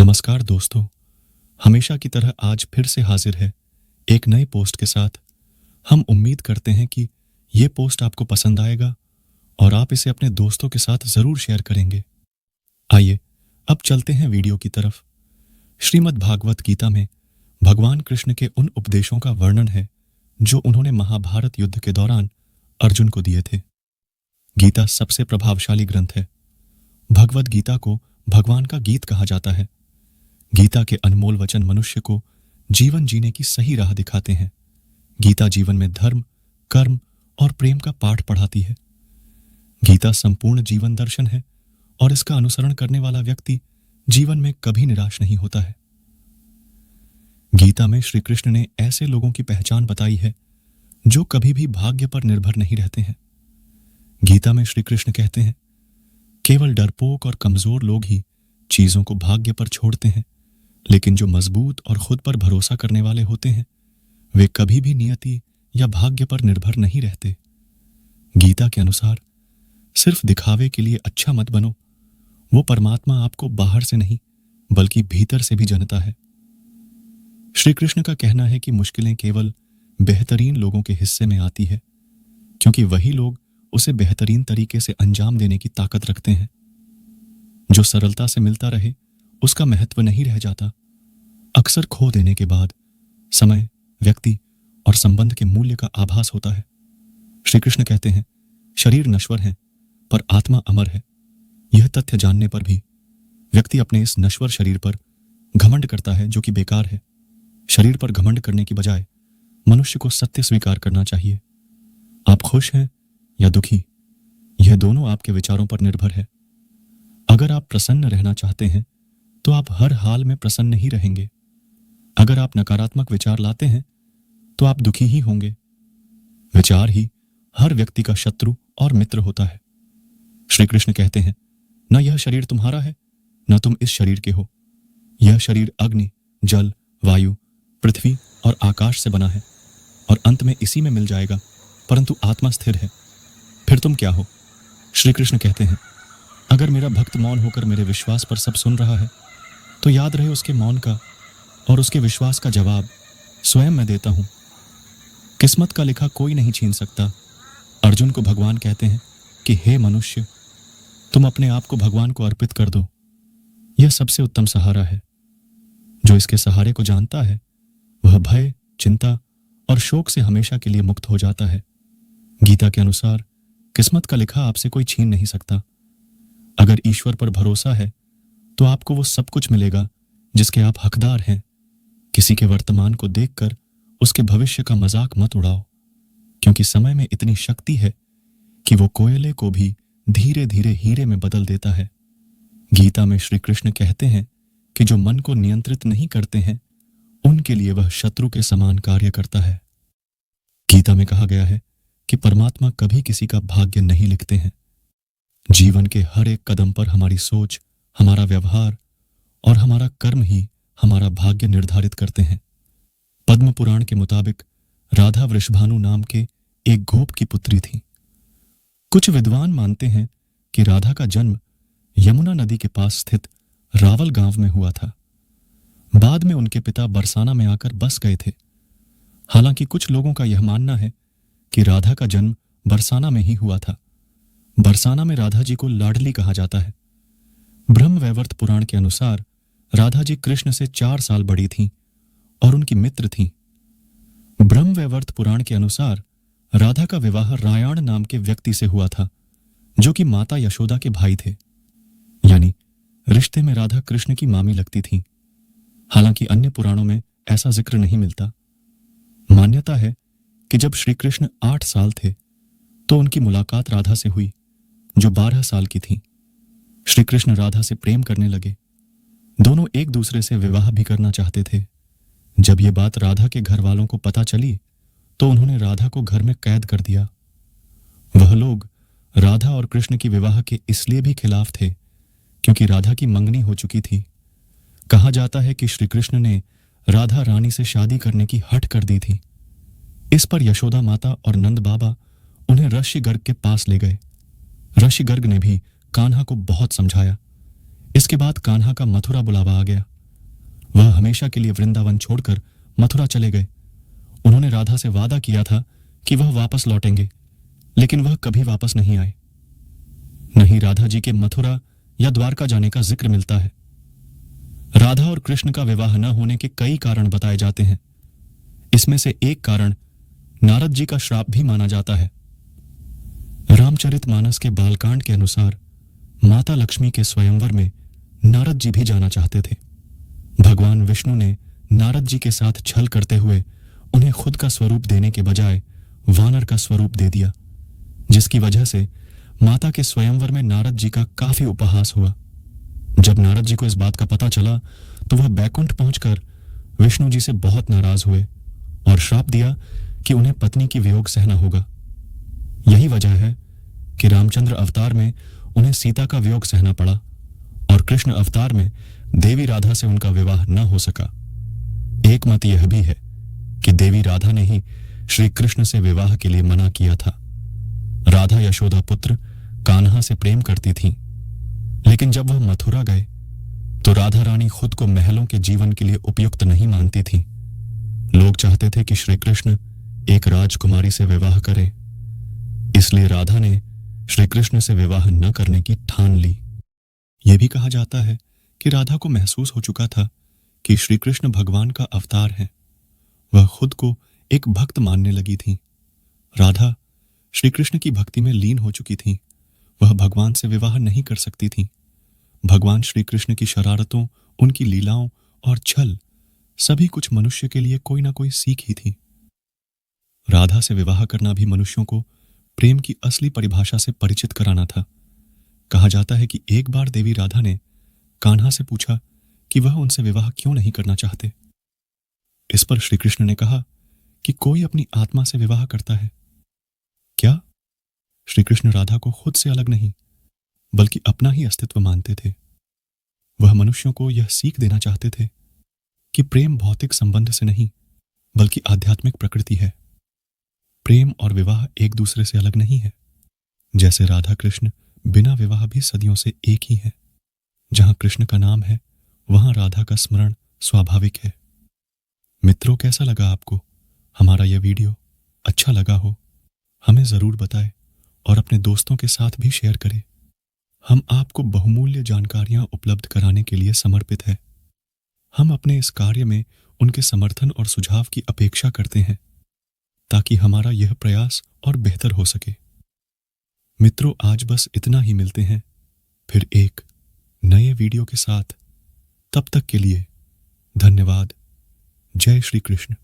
नमस्कार दोस्तों, हमेशा की तरह आज फिर से हाजिर है एक नए पोस्ट के साथ। हम उम्मीद करते हैं कि ये पोस्ट आपको पसंद आएगा और आप इसे अपने दोस्तों के साथ ज़रूर शेयर करेंगे। आइए अब चलते हैं वीडियो की तरफ। श्रीमद् भागवत गीता में भगवान कृष्ण के उन उपदेशों का वर्णन है जो उन्होंने महाभारत युद्ध के दौरान अर्जुन को दिए थे। गीता सबसे प्रभावशाली ग्रंथ है। भगवद गीता को भगवान का गीत कहा जाता है। गीता के अनमोल वचन मनुष्य को जीवन जीने की सही राह दिखाते हैं। गीता जीवन में धर्म, कर्म और प्रेम का पाठ पढ़ाती है। गीता संपूर्ण जीवन दर्शन है और इसका अनुसरण करने वाला व्यक्ति जीवन में कभी निराश नहीं होता है। गीता में श्री कृष्ण ने ऐसे लोगों की पहचान बताई है जो कभी भी भाग्य पर निर्भर नहीं रहते हैं। गीता में श्री कृष्ण कहते हैं, केवल डरपोक और कमजोर लोग ही चीजों को भाग्य पर छोड़ते हैं, लेकिन जो मजबूत और खुद पर भरोसा करने वाले होते हैं वे कभी भी नियति या भाग्य पर निर्भर नहीं रहते। गीता के अनुसार सिर्फ दिखावे के लिए अच्छा मत बनो। वो परमात्मा आपको बाहर से नहीं बल्कि भीतर से भी जानता है। श्री कृष्ण का कहना है कि मुश्किलें केवल बेहतरीन लोगों के हिस्से में आती है, क्योंकि वही लोग उसे बेहतरीन तरीके से अंजाम देने की ताकत रखते हैं। जो सरलता से मिलता रहे उसका महत्व नहीं रह जाता। अक्सर खो देने के बाद समय, व्यक्ति और संबंध के मूल्य का आभास होता है। श्री कृष्ण कहते हैं, शरीर नश्वर है पर आत्मा अमर है। यह तथ्य जानने पर भी व्यक्ति अपने इस नश्वर शरीर पर घमंड करता है जो कि बेकार है। शरीर पर घमंड करने की बजाय मनुष्य को सत्य स्वीकार करना चाहिए। आप खुश हैं या दुखी, यह दोनों आपके विचारों पर निर्भर है। अगर आप प्रसन्न रहना चाहते हैं तो आप हर हाल में प्रसन्न ही रहेंगे। अगर आप नकारात्मक विचार लाते हैं तो आप दुखी ही होंगे। विचार ही हर व्यक्ति का शत्रु और मित्र होता है। श्री कृष्ण कहते हैं, न यह शरीर तुम्हारा है न तुम इस शरीर के हो। यह शरीर अग्नि, जल, वायु, पृथ्वी और आकाश से बना है और अंत में इसी में मिल जाएगा, परंतु आत्मा स्थिर है। फिर तुम क्या हो? श्री कृष्ण कहते हैं, अगर मेरा भक्त मौन होकर मेरे विश्वास पर सब सुन रहा है तो याद रहे उसके मौन का और उसके विश्वास का जवाब स्वयं मैं देता हूं। किस्मत का लिखा कोई नहीं छीन सकता। अर्जुन को भगवान कहते हैं कि हे मनुष्य, तुम अपने आप को भगवान को अर्पित कर दो। यह सबसे उत्तम सहारा है। जो इसके सहारे को जानता है वह भय, चिंता और शोक से हमेशा के लिए मुक्त हो जाता है। गीता के अनुसार किस्मत का लिखा आपसे कोई छीन नहीं सकता। अगर ईश्वर पर भरोसा है तो आपको वो सब कुछ मिलेगा जिसके आप हकदार हैं। किसी के वर्तमान को देखकर उसके भविष्य का मजाक मत उड़ाओ, क्योंकि समय में इतनी शक्ति है कि वो कोयले को भी धीरे धीरे हीरे में बदल देता है। गीता में श्री कृष्ण कहते हैं कि जो मन को नियंत्रित नहीं करते हैं उनके लिए वह शत्रु के समान कार्य करता है। गीता में कहा गया है कि परमात्मा कभी किसी का भाग्य नहीं लिखते हैं। जीवन के हर एक कदम पर हमारी सोच, हमारा व्यवहार और हमारा कर्म ही हमारा भाग्य निर्धारित करते हैं। पद्म पुराण के मुताबिक राधा वृषभानु नाम के एक गोप की पुत्री थी। कुछ विद्वान मानते हैं कि राधा का जन्म यमुना नदी के पास स्थित रावल गांव में हुआ था। बाद में उनके पिता बरसाना में आकर बस गए थे। हालांकि कुछ लोगों का यह मानना है कि राधा का जन्म बरसाना में ही हुआ था। बरसाना में राधा जी को लाडली कहा जाता है। ब्रह्मवैवर्त पुराण के अनुसार राधा जी कृष्ण से 4 साल बड़ी थीं और उनकी मित्र थीं। ब्रह्मवैवर्त पुराण के अनुसार राधा का विवाह रायाण नाम के व्यक्ति से हुआ था जो कि माता यशोदा के भाई थे, यानी रिश्ते में राधा कृष्ण की मामी लगती थीं। हालांकि अन्य पुराणों में ऐसा जिक्र नहीं मिलता। मान्यता है कि जब श्री कृष्ण 8 साल थे तो उनकी मुलाकात राधा से हुई जो 12 साल की थी। श्री कृष्ण राधा से प्रेम करने लगे। दोनों एक दूसरे से विवाह भी करना चाहते थे। जब ये बात राधा के घर वालों को पता चली तो उन्होंने राधा को घर में कैद कर दिया। वह लोग राधा और कृष्ण की विवाह के इसलिए भी खिलाफ थे क्योंकि राधा की मंगनी हो चुकी थी। कहा जाता है कि श्री कृष्ण ने राधा रानी से शादी करने की हठ कर दी थी। इस पर यशोदा माता और नंद बाबा उन्हें ऋषि गर्ग के पास ले गए। ऋषि गर्ग ने भी कान्हा को बहुत समझाया। इसके बाद कान्हा का मथुरा बुलावा आ गया। वह हमेशा के लिए वृंदावन छोड़कर मथुरा चले गए। उन्होंने राधा से वादा किया था कि वह वापस लौटेंगे, लेकिन वह कभी वापस नहीं आए। नहीं राधा जी के मथुरा या द्वारका जाने का जिक्र मिलता है। राधा और कृष्ण का विवाह न होने के कई कारण बताए जाते हैं। इसमें से एक कारण नारद जी का श्राप भी माना जाता है। रामचरितमानस के बालकांड के अनुसार माता लक्ष्मी के स्वयंवर में नारद जी भी जाना चाहते थे। भगवान विष्णु ने नारद जी के साथ छल करते हुए उन्हें खुद का स्वरूप देने के बजाय वानर का स्वरूप दे दिया, जिसकी वजह से माता के स्वयंवर में नारद जी का काफी उपहास हुआ। जब नारद जी को इस बात का पता चला तो वह बैकुंठ पहुंचकर विष्णु जी से बहुत नाराज हुए और श्राप दिया कि उन्हें पत्नी की वियोग सहना होगा। यही वजह है कि रामचंद्र अवतार में उन्हें सीता का वियोग सहना पड़ा और कृष्ण अवतार में देवी राधा से उनका विवाह न हो सका। एक मत यह भी है कि देवी राधा ने ही श्री कृष्ण से विवाह के लिए मना किया था। राधा यशोदा पुत्र कान्हा से प्रेम करती थीं, लेकिन जब वह मथुरा गए तो राधा रानी खुद को महलों के जीवन के लिए उपयुक्त नहीं मानती थीं। लोग चाहते थे कि श्री कृष्ण एक राजकुमारी से विवाह करें, इसलिए राधा ने श्री कृष्ण से विवाह न करने की ठान ली। यह भी कहा जाता है कि राधा को महसूस हो चुका था कि श्री कृष्ण भगवान का अवतार है। वह खुद को एक भक्त मानने लगी थी। राधा श्री कृष्ण की भक्ति में लीन हो चुकी थी। वह भगवान से विवाह नहीं कर सकती थी। भगवान श्री कृष्ण की शरारतों, उनकी लीलाओं और छल सभी कुछ मनुष्य के लिए कोई ना कोई सीख ही थी। राधा से विवाह करना भी मनुष्यों को प्रेम की असली परिभाषा से परिचित कराना था। कहा जाता है कि एक बार देवी राधा ने कान्हा से पूछा कि वह उनसे विवाह क्यों नहीं करना चाहते। इस पर श्री कृष्ण ने कहा कि कोई अपनी आत्मा से विवाह करता है क्या? श्री कृष्ण राधा को खुद से अलग नहीं बल्कि अपना ही अस्तित्व मानते थे। वह मनुष्यों को यह सीख देना चाहते थे कि प्रेम भौतिक संबंध से नहीं बल्कि आध्यात्मिक प्रकृति है। प्रेम और विवाह एक दूसरे से अलग नहीं है। जैसे राधा कृष्ण बिना विवाह भी सदियों से एक ही है। जहां कृष्ण का नाम है वहां राधा का स्मरण स्वाभाविक है। मित्रों, कैसा लगा आपको हमारा यह वीडियो? अच्छा लगा हो हमें जरूर बताएं और अपने दोस्तों के साथ भी शेयर करें। हम आपको बहुमूल्य जानकारियां उपलब्ध कराने के लिए समर्पित हैं। हम अपने इस कार्य में उनके समर्थन और सुझाव की अपेक्षा करते हैं ताकि हमारा यह प्रयास और बेहतर हो सके। मित्रों, आज बस इतना ही। मिलते हैं फिर एक नए वीडियो के साथ। तब तक के लिए धन्यवाद। जय श्री कृष्ण।